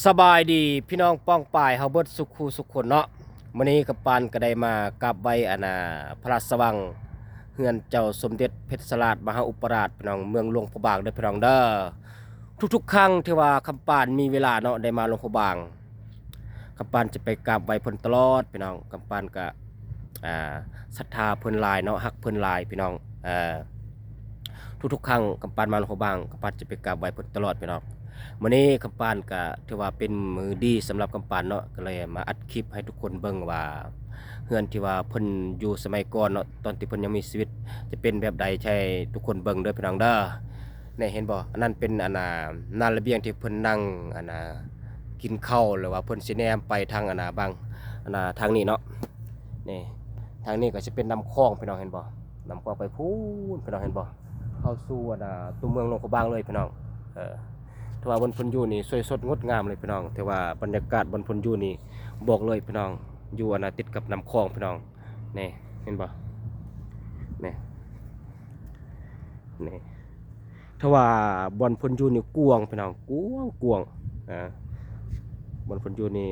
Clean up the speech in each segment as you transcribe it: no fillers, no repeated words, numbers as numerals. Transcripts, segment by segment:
สบายดีพี่น้องป้องปายเฮาเบิดสุขูสุขคนเนาะมื้อนี้กับปานก็ได้มากราบไหว้พระราชสวังเฮือนเจ้าสมเด็จเพชรสราชมหาอุปราชพี่น้องเมืองหลวงพระบางเด้อพี่น้องเด้อทุกๆครั้งที่ว่าคำปานมีเวลาเนาะได้มาหลวงพระบางคำปานจะไปกราบไหว้เพิ่นตลอดพี่น้องคำปานก็อ่าศรัทธาเพิ่นหลายเนาะฮักเพิ่นหลายพี่น้องทุกๆครั้งคำปานมาหลวงพระบางคำปานจะไปกราบไหว้เพิ่นตลอดพี่น้อง มื้อนี้คำปานก็ถือว่าเป็นมือดีสำหรับคำปานเนาะก็เลยมาอัดคลิปให้ทุกคนเบิ่งว่าเฮือนที่ว่าเพิ่นอยู่สมัยก่อนเนาะตอนที่เพิ่นยังมีชีวิตจะเป็นแบบใดใช่ทุกคนเบิ่งเด้อพี่น้องเด้อนี่เห็นบ่อันนั้นเป็นนานระเบียงที่เพิ่นนั่งกินข้าวหรือว่าเพิ่นสิแนมไปทางบางทางนี้เนาะนี่ทางนี้ก็สิเป็นน้ำคลองพี่น้องเห็นบ่น้ำคลองไปพูนพี่น้องเห็นบ่เข้าสู่ตัวเมืองหลวงพระบางเลยพี่น้องแต่ว่าบนพนอยู่นี่สวยสดงดงามเลยพี่น้องแต่ว่าบรรยากาศบนพนอยู่นี่บอกเลยพี่น้องอยู่ติดกับน้ำคลองพี่น้องนี่เห็นบ่นี่นี่ถ้าว่าบนพนอยู่นี่กวางพี่น้องกวางบนพนอยู่นี่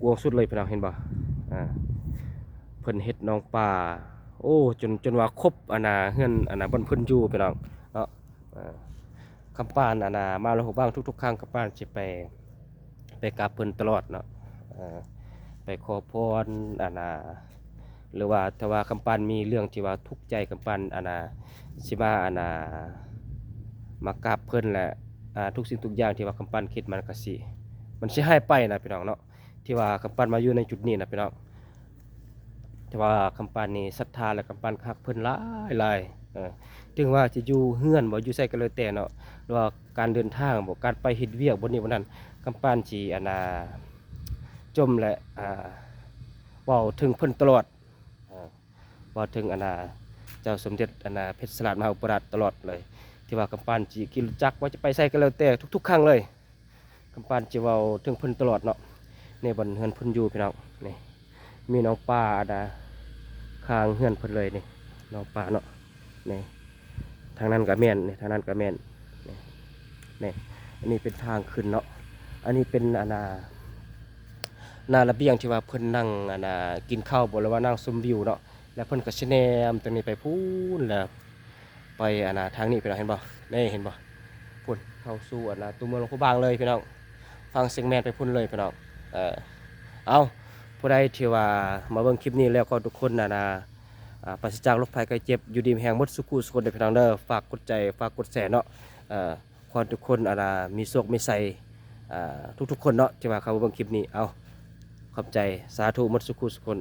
กวางสุดเลยพี่น้องเห็นบ่เพิ่นเฮ็ดน้องป่าโอ้จนว่าครบเฮือนบนพนอยู่พี่น้องเนาะคำปานมาแล้วบ้างทุกๆครั้งคำปานจะไปกราบเพิ่นตลอดเนาะไปขอพรหรือว่าถ้าว่าคำปานมีเรื่องที่ว่าทุกข์ใจคำปานสิมามากราบเพิ่นแหละทุกสิ่งทุกอย่างที่ว่าคำปานคิดมันสิหายไปนะพี่น้องเนาะที่ว่าคำปานมาอยู่ในจุดนี้นะพี่น้องแต่ว่าคำปานนี่ศรัทธาและคำปานคักเพิ่นหลายถึงว่าจะอยู่เฮือนบ่อยู่ไสก็เลยแต่เนาะหรือว่าการเดินทางบ่การไปเฮ็ดเวียกบนนี้บนนั้นกำปานสิจมและเว้าถึงเพิ่นตลอดเว้าถึงเจ้าสมเด็จเพชรสลัดมหาอุปราชตลอดเลยที่ว่ากำปานสิกินจักว่าจะไปไสก็แล้วแต่ทุกๆครั้งเลยกำปานสิเว้าถึงเพิ่นตลอดเนาะในบนเฮือนเพิ่นอยู่พี่น้องนี่มีน้องปลาข้างเฮือนเพิ่นเลยนี่น้องปลาเนาะนี่ทางนั้นก็แม่นนี่ทางนั้นก็แม่นนี่อันนี้เป็นทางขึ้นเนาะอันนี้เป็นนาระเบียงที่ว่าเพิ่นนั่งกินข้าวบ่หรือว่านั่งชมวิวเนาะแล้วเพิ่นก็สิแนมตรงนี้ไปพูนแล้วไปทางนี้พี่น้องเห็นบ่นี่เห็นบ่พุ่นเข้าสู่ตัวเมืองหลวงพระบางเลยพี่น้องฟังเสียงแม่นไปพุ่นเลยพี่น้องเอาผู้ใดที่ว่ามาเบิ่งคลิปนี้แล้วก็ทุกคนปราศจากโรคภัยไข้เจ็บอยู่ดีมีแรงหมดสุขุสุขคนเด้อพี่น้องเด้อฝากกดใจฝากกดแชร์เนาะขอทุกคนมีโชคมีชัยทุกๆคนเนาะที่ว่าเขาเบิ่งคลิปนี้เอาขอบใจสาธุหมดสุขุสุขคน